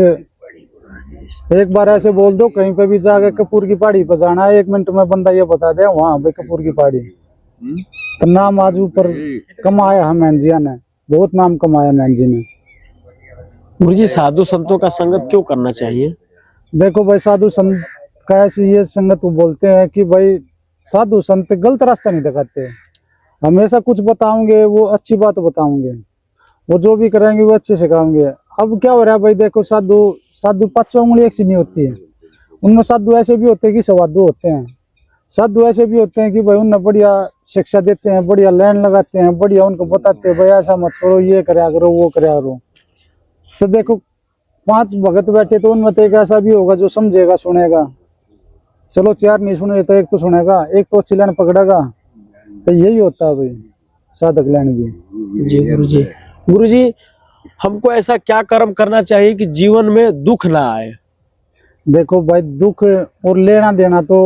एक बार ऐसे बोल दो कहीं पे भी जाके कपूर की पहाड़ी पर जाना है, 1 मिनट में बंदा ये बता दे वहां भाई कपूर की पहाड़ी। तो नाम आज ऊपर कमाया है मैंजिया ने, बहुत नाम कमाया मैंजी ने। गुरुजी साधु संतों का संगत क्यों करना चाहिए? देखो भाई साधु संत का ऐसी ये संगत वो बोलते हैं कि भाई साधु संत गलत रास्ता नहीं दिखाते, हमेशा कुछ बताओगे वो अच्छी बात बताओगे, वो जो भी करेंगे वो अच्छे सिखाएंगे। अब क्या हो रहा है भाई, देखो साधु साधु 5 उंगली एक सी नहीं होती है, उनमें साधु ऐसे भी होते हैं कि सवादु होते हैं, साधु ऐसे भी होते हैं कि भाई उन्हें बढ़िया शिक्षा देते हैं, बढ़िया लाइन लगाते हैं, बढ़िया उनको बताते हैं भाई ऐसा मत करो, ये कराया करो वो कराया करो। तो देखो 5 भगत बैठे तो उनमें तो एक ऐसा भी होगा जो समझेगा सुनेगा, चलो 4 नहीं सुने तो एक तो सुनेगा, एक तो अच्छी लाइन पकड़ेगा। तो यही होता है भाई साधक लाइन भी। जी गुरुजी। गुरुजी हमको ऐसा क्या कर्म करना चाहिए कि जीवन में दुख ना आए? देखो भाई दुख और लेना देना तो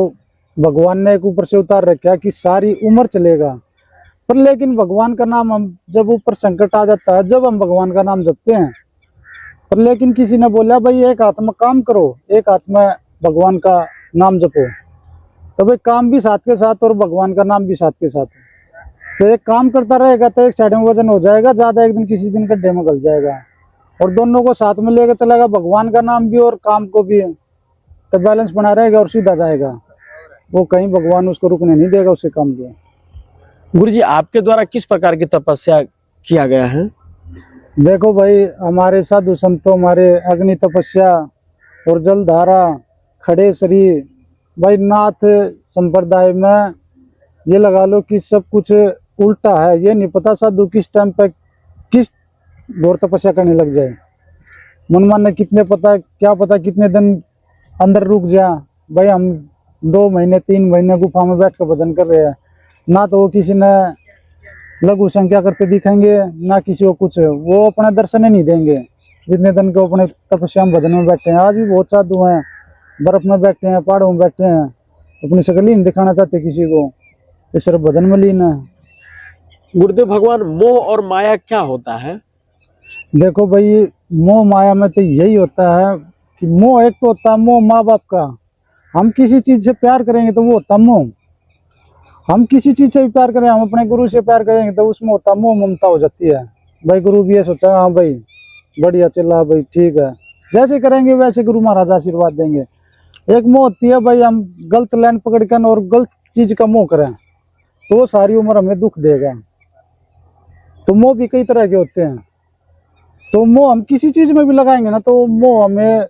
भगवान ने एक ऊपर से उतार रखा कि सारी उम्र चलेगा, पर लेकिन भगवान का नाम हम जब ऊपर संकट आ जाता है जब हम भगवान का नाम जपते हैं, पर लेकिन किसी ने बोला भाई एक हाथ में काम करो एक हाथ में भगवान का नाम जपो, तो भाई काम भी साथ के साथ और भगवान का नाम भी साथ के साथ। तो एक काम करता रहेगा तो एक साइड में वजन हो जाएगा ज्यादा, एक दिन किसी दिन गड्ढे में गल जाएगा, और दोनों को साथ में लेकर चलेगा भगवान का नाम भी और काम को भी, तो बैलेंस बना रहेगा और सीधा जाएगा, वो कहीं भगवान उसको रुकने नहीं देगा उसके काम को। गुरुजी आपके द्वारा किस प्रकार की तपस्या किया गया है? देखो भाई हमारे साधु संतों हमारे अग्नि तपस्या और जलधारा खड़े शरीर भाई नाथ संप्रदाय में ये लगा लो कि सब कुछ उल्टा है, ये नहीं पता साधु किस टाइम पे किस घोर तपस्या करने लग जाए, मनमान ने कितने पता क्या पता कितने दिन अंदर रुक जा भाई, हम 2 महीने 3 महीने गुफा में बैठ कर भजन कर रहे हैं, ना तो वो किसी ने लघु संख्या करते दिखेंगे ना किसी को कुछ, वो अपने दर्शन ही नहीं देंगे जितने दिन को अपने तपस्या में भजन में बैठे हैं। आज भी बहुत साधु हैं बर्फ में बैठे हैं पहाड़ों में बैठे हैं, अपनी शक्ल ही नहीं दिखाना चाहते किसी को, ये सिर्फ भजन में लीन है। गुरुदेव भगवान मोह और माया क्या होता है? देखो भाई मोह माया में तो यही होता है कि मोह एक तो होता है मोह माँ बाप का, हम किसी चीज से प्यार करेंगे तो वो होता मोह, हम किसी चीज से भी प्यार करें हम अपने गुरु से प्यार करेंगे तो उसमें होता मोह ममता हो जाती है। भाई गुरु भी ये सोचा हाँ भाई बढ़िया चला भाई ठीक है, जैसे करेंगे वैसे गुरु महाराज आशीर्वाद देंगे। एक मोह होती है भाई हम गलत लाइन पकड़ कर और गलत चीज का मोह करें तो वो सारी उम्र हमें दुख देगा। तो मोह भी कई तरह के होते हैं, तो मोह हम किसी चीज में भी लगाएंगे ना तो मोह हमें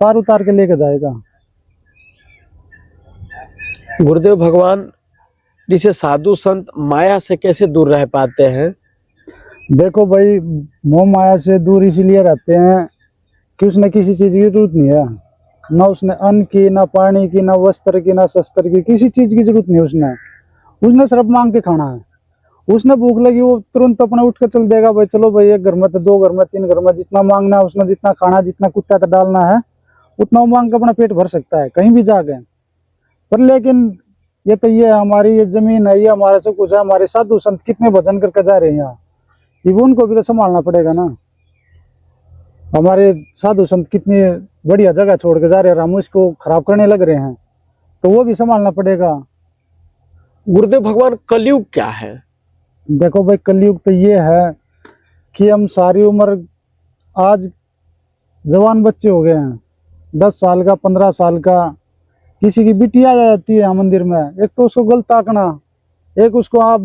पार उतार के लेके जाएगा। गुरुदेव भगवान जिसे साधु संत माया से कैसे दूर रह पाते हैं? देखो भाई मोह माया से दूर इसीलिए रहते हैं कि उसने किसी चीज की जरूरत नहीं है, ना उसने अन्न की ना पानी की ना वस्त्र की ना शस्त्र की, किसी चीज की जरूरत नहीं उसने सिर्फ मांग के खाना है। उसने भूख लगी वो तुरंत अपने उठ कर चल देगा भाई चलो भाई 1 घर में तो 2 घर में 3 घर में जितना मांगना है उसने जितना खाना जितना कुत्ता तो डालना है उतना वो मांग के अपना पेट भर सकता है कहीं भी जाके। पर लेकिन ये तो ये हमारी ये जमीन है ये हमारा सब कुछ है, हमारे साधु संत कितने भजन करके जा रहे हैं यहाँ, ये उनको भी तो संभालना पड़ेगा ना। हमारे साधु संत कितनी बढ़िया जगह छोड़ के जा रहे हैं, हम इसको खराब करने लग रहे हैं तो वो भी संभालना पड़ेगा। गुरुदेव भगवान कलयुग क्या है? देखो भाई कलयुग तो ये है कि हम सारी उम्र आज जवान बच्चे हो गए हैं, 10 साल का 15 साल का, किसी की बिटिया आ जाती है मंदिर में, एक तो उसको गलत ताकना, एक उसको आप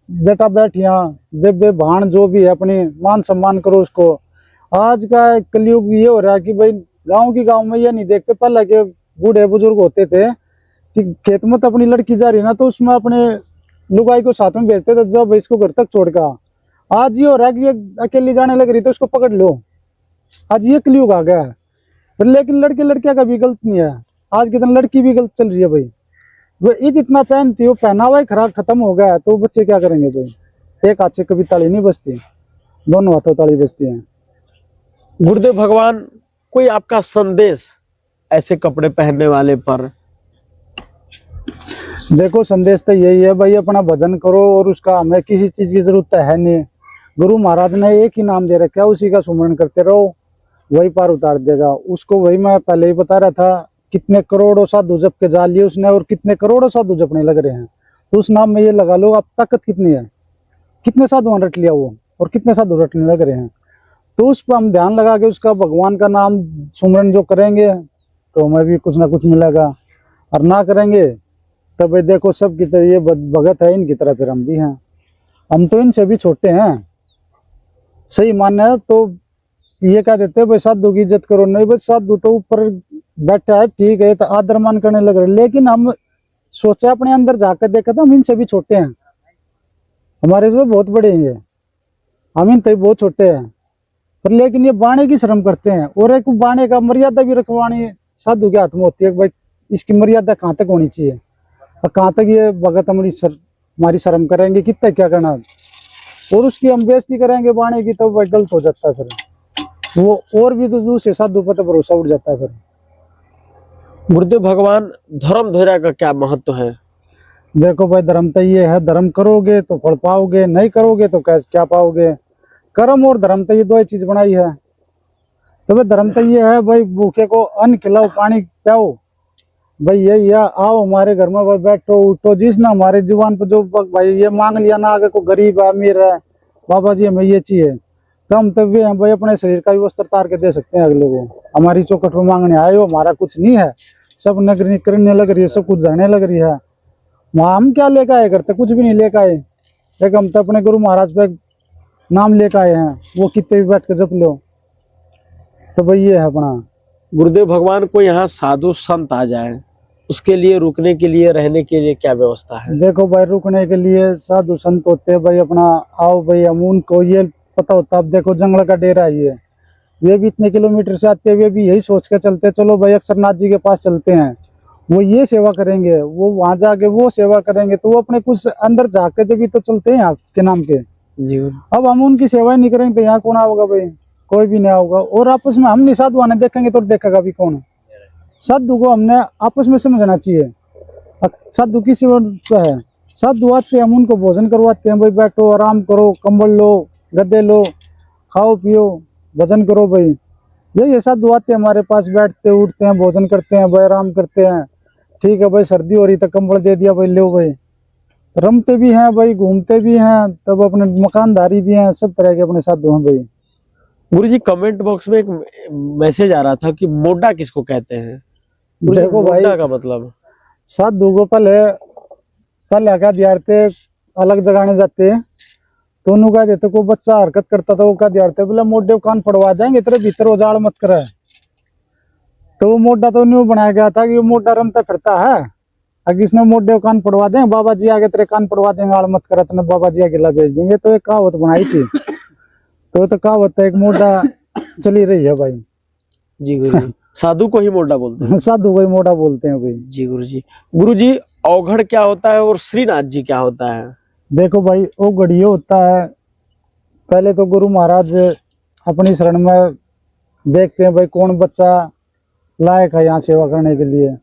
बेटा बैठ यहाँ बेबे भाण जो भी है अपनी मान सम्मान करो उसको। आज का कलयुग ये हो रहा है कि भाई गांव में ये नहीं देखते, पहले के बूढ़े बुजुर्ग होते थे कि खेत में तो अपनी लड़की जा रही ना तो उसमें अपने लुगाई को साथ में भेजते थे जब इसको घर तक छोड़ का। आज ये हो रहा है कि ये अकेली जाने लग रही तो उसको पकड़ लो, आज ये कलयुग आ गया है। पर लेकिन लड़के लड़कियां का भी गलत नहीं है, आज के दिन लड़की भी गलत चल रही है भाई, वो ईद इतना पहनती है पहनावा ही खराब खत्म हो गया है तो बच्चे क्या करेंगे भाई, एक हाथ से कभी ताली नहीं बजती, दोनों हाथों ताली बजती है। गुरुदेव भगवान कोई आपका संदेश ऐसे कपड़े पहनने वाले पर? देखो संदेश तो यही है भाई अपना भजन करो और उसका हमें किसी चीज की जरूरत है नहीं, गुरु महाराज ने एक ही नाम दे रखा है उसी का सुमरण करते रहो, वही पार उतार देगा उसको। वही मैं पहले ही बता रहा था, कितने करोड़ों साधु जप के जाल लिए उसने और कितने करोड़ों साधु जपने लग रहे हैं। तो उस नाम में ये लगा लो आप ताकत कितनी है, कितने साधु रट लिया वो और कितने साधु रटने लग रहे हैं। तो उस पर हम ध्यान लगा के उसका भगवान का नाम सुमरन जो करेंगे तो हमें भी कुछ ना कुछ मिलेगा, और ना करेंगे तब ये देखो सब की तरह ये भगत है इनकी तरह फिर हम भी हैं। हम तो इनसे भी छोटे हैं, सही मानना है तो ये कह देते हैं भाई साधु की इज्जत करो, नहीं भाई साधु तो ऊपर बैठा है ठीक है तो आदर मान करने लग रहे, लेकिन हम सोचा अपने अंदर जाकर देखा था हम इनसे भी छोटे हैं, हमारे से बहुत बड़े हैं ये, हम इनसे बहुत छोटे हैं। पर लेकिन ये बाणे की शर्म करते हैं, और एक बाणे का मर्यादा भी रखवानी साधु के हाथ में होती है भाई इसकी मर्यादा कहाँ तक होनी चाहिए और कहाँ तक ये भगत हमारी शर्म करेंगे कितना क्या करना, और उसकी हम बेइज्जती करेंगे बाणे की तो भाई गलत हो जाता है फिर वो, और भी तो दूसरे साधु पर तो भरोसा उठ जाता है फिर। गुरुदेव भगवान, धर्म धैर्य का क्या महत्व है? देखो भाई धर्म तो ये है, धर्म करोगे तो फल पाओगे, नहीं करोगे तो क्या पाओगे। कर्म और धर्म तो ये दो ही चीज बनाई है। तो भाई धर्म तो ये है भाई भूखे को अन्न खिलाओ पानी पिलाओ, भाई यही है, आओ हमारे घर में भाई बैठो उठो, जिसने हमारे जुबान पर जो भाई ये मांग लिया ना आगे को गरीब है अमीर है बाबा जी हमें ये चाहिए, तो हम तब भी हम भाई अपने शरीर का भी वस्त्र तार के दे सकते हैं अगले को। हमारी चौखट में मांगने आए हो, हमारा कुछ नहीं है, सब नगरी करने लग रही है, सब कुछ झरने लग रही है, वहाँ हम क्या लेकर आए करते, कुछ भी नहीं लेकर आए। एक हम तो अपने गुरु महाराज पे नाम लेकर आए हैं, वो कितने भी बैठ के जप लो। तो भाई ये है अपना। गुरुदेव भगवान, को यहाँ साधु संत आ जाए उसके लिए रुकने के लिए रहने के लिए क्या व्यवस्था है? देखो भाई रुकने के लिए साधु संत होते हैं भाई अपना आओ भाई, हम उनको ये पता होता। अब देखो जंगल का डेरा है ये भी इतने किलोमीटर से आते हुए भी यही सोच के चलते चलो भाई अक्षरनाथ जी के पास चलते हैं, वो ये सेवा करेंगे, वो वहां जाके वो सेवा करेंगे, तो वो अपने कुछ अंदर जाके जब भी तो चलते हैं आपके नाम के जी। अब हम उनकी सेवा ही नहीं करेंगे तो यहाँ कौन आओगा भाई, कोई भी नहीं आओगा। और आपस में हम नहीं साधु आने देखेंगे तो देखेगा भी कौन। साधु को हमने आपस में समझना चाहिए। साधु की सेवा क्या है, साधु आते हैं हम उनको भोजन करवाते हैं, भाई बैठो आराम करो, कंबल लो गद्दे लो, खाओ पियो भजन करो भाई। यही साधु आते हैं हमारे पास, बैठते उठते हैं भोजन करते हैं भाई आराम करते हैं, ठीक है भाई सर्दी हो रही तो कंबल दे दिया भाई लो भाई, रमते भी हैं भाई घूमते भी हैं, तब अपने मकानदारी भी हैं, सब तरह के अपने साधु हैं भाई। गुरुजी, कमेंट बॉक्स में एक मैसेज आ रहा था कि मोड्डा किसको कहते हैं? देखो भाई मोड्डा का मतलब साधु को पहले क्या दिया अलग जगाने जाते तो उन्होंने कहा देते को बच्चा हरकत करता था वो क्या दिया बोला मोड्डे कान पड़वा देंगे तेरे भीतर उजाड़ मत करे। तो वो मोड्डा तो न्यू बनाया गया था कि वो मोड्डा रमता फिरता है, अगर इसने मोड्डे कान पड़वा दें बाबा जी आगे तेरे कान पड़वा देंगे आड़ मत करे तो बाबा जी अकेला भेज देंगे। तो एक कहावत बनाई थी तो कहावत एक मोड्डा चली रही है भाई। जी गुरुजी, साधु को ही मोड्डा बोलते हैं? साधु को ही मोड्डा बोलते हैं भाई। जी गुरुजी। गुरुजी, अवघड़ क्या होता है और श्रीनाथ जी क्या होता है? देखो भाई वो गढ़िया होता है, पहले तो गुरु महाराज अपनी शरण में देखते हैं भाई कौन बच्चा लायक है यहाँ सेवा करने के लिए,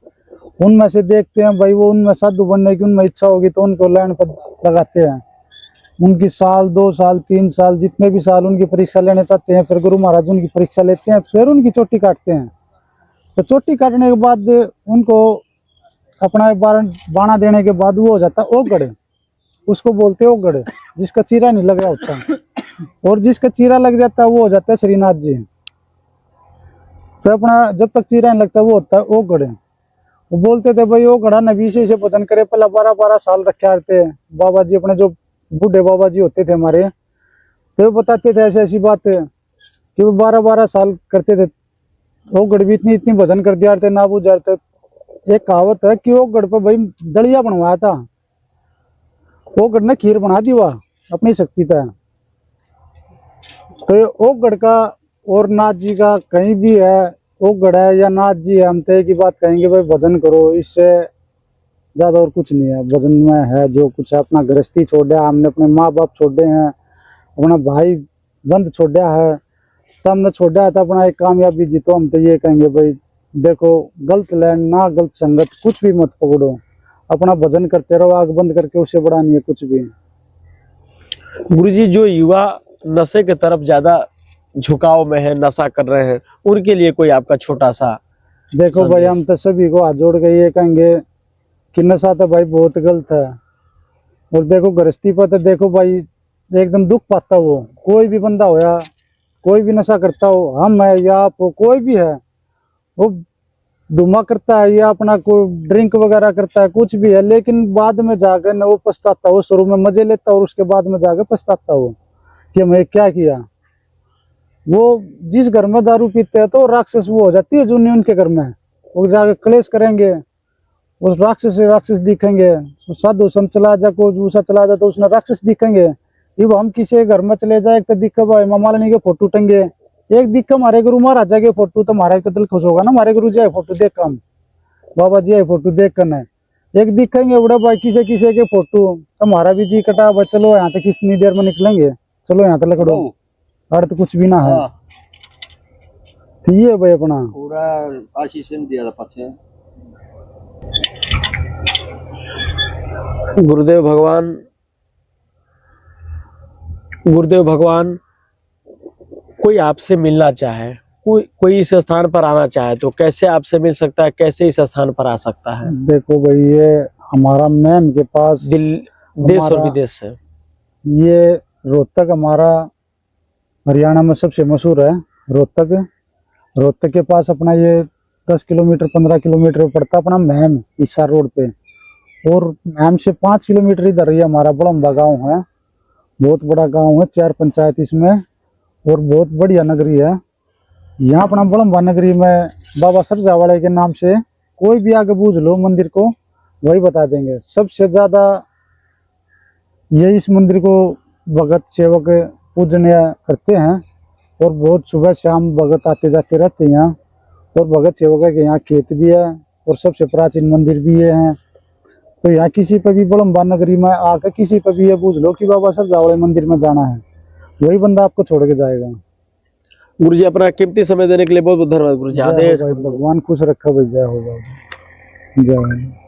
उनमें से देखते हैं भाई वो उनमें साधु बनने की उनमें इच्छा होगी तो उनको लाइन पर लगाते हैं। उनकी साल 2 साल 3 साल जितने भी साल उनकी परीक्षा लेने चाहते हैं, फिर गुरु महाराज उनकी परीक्षा लेते हैं, फिर उनकी चोटी काटते हैं। तो चोटी काटने के बाद उनको अपना बाणा देने के बाद वो हो जाता है ओगढ़, उसको बोलते हैं ओगढ़, जिसका चीरा नहीं लग रहा होता, और जिसका चीरा लग जाता है वो हो जाता है श्रीनाथ जी। तो अपना जब तक चीरा नहीं लगता वो होता है ओगढ़। वो बोलते थे भाई ओगढ़ा नबी से भजन करे, पहला 12-12 साल रखे थे बाबा जी, अपने जो बूढ़े बाबा जी होते थे हमारे, तो वो बताते थे ऐसी ऐसी बात कि वो 12-12 साल करते थे। ओगढ़ भी इतनी भजन कर दिया थे ना बुझा थे। एक कहावत है कि ओगढ़ पर भाई दलिया बनवाया था, ओगढ़ ने खीर बना दी वह अपनी शक्ति था। तो ओगढ़ का और नाथ जी का कहीं भी है, ओगढ़ है या नाथ जी है, हम तय की बात कहेंगे भाई भजन करो, इससे ज्यादा और कुछ नहीं है। भजन में है जो कुछ है, अपना गृहस्थी छोड़ा हमने, अपने माँ बाप छोड़े हैं, अपना भाई बंद छोड़ा है, तो हमने छोड़ा था अपना एक कामयाबी जीतो। हम तो ये कहेंगे भाई देखो गलत लैंड ना गलत संगत कुछ भी मत पकड़ो, अपना भजन करते रहो, आग बंद करके, उससे बड़ा नहीं है कुछ भी। गुरुजी, जो युवा नशे की तरफ ज्यादा झुकाव में है, नशा कर रहे हैं, उनके लिए कोई आपका छोटा सा देखो भाई, हम तो सभी को हाथ जोड़ के ये कहेंगे कि नशा तो भाई बहुत गलत है। और देखो गृहस्थी पर तो देखो भाई एकदम दुख पाता वो, कोई भी बंदा हो या कोई भी नशा करता हो, हम है या आप हो, कोई भी है, वो धुआं करता है या अपना कोई ड्रिंक वगैरह करता है, कुछ भी है, लेकिन बाद में जाकर न वो पछताता हो। शुरू में मजे लेता और उसके बाद में जाकर पछताता हो कि हमें क्या किया। वो जिस घर में दारू पीते हैं तो राक्षस वो हो जाती है जूनी उनके घर में, वो जाके क्लेश करेंगे, उस राक्षस से राक्षस दिखेंगे। साधु संत चला जा, कोई दूसरा चला जा तो उसने राक्षस दिखेंगे। अब हम किसी के घर में चले जाए तो दिक्कत भाई मामालानी के फोटो टंगे, एक दिक्कत हमारे गुरु महाराजा के फोटो, तो हमारा तो दिल खुश होगा ना, हमारे गुरु जी आए फोटो देख कर, बाबा जी आए फोटो देख कर। एक दिखेंगे बड़ा भाई किसी किसी के फोटो, तो हमारा भी जी कटा भाई, चलो यहाँ तक कितनी देर में निकलेंगे, चलो यहाँ तक लकड़ो, अर्थ कुछ भी ना है। तो ये भाई अपना पूरा आशीष दिया था पछे। गुरुदेव भगवान कोई आपसे मिलना चाहे, कोई इस स्थान पर आना चाहे तो कैसे आपसे मिल सकता है, कैसे इस स्थान पर आ सकता है? देखो भाई, ये हमारा मैम के पास देश और विदेश से, ये रोहतक हमारा हरियाणा में सबसे मशहूर है। रोहतक के पास अपना ये 10 किलोमीटर 15 किलोमीटर पड़ता अपना मैम हिसार रोड पे, और मैम से 5 किलोमीटर इधर ही हमारा बड़म्बा गांव है। बहुत बड़ा गांव है, 4 पंचायत इसमें, और बहुत बढ़िया नगरी है। यहाँ अपना बड़म्बा नगरी में बाबा सरजावाले के नाम से कोई भी आगे पूछ लो मंदिर को, वही बता देंगे। सबसे ज्यादा ये इस मंदिर को भगत सेवक पूजनीय करते हैं, और बहुत सुबह शाम भगत आते जाते रहते हैं यहाँ। और भगत सेवक के यहाँ खेत भी है और सबसे प्राचीन मंदिर भी ये है। तो यहाँ किसी पर भी बड़म्बा नगरी में आकर किसी पर भी ये पूछ लो कि बाबा सरजावाले मंदिर में जाना है, वही बंदा आपको छोड़ के जाएगा। गुरु जी अपना कीमती समय देने के लिए बहुत बहुत धन्यवाद गुरु जी। आदेश। भगवान खुश रखा भाई, जय हो जय।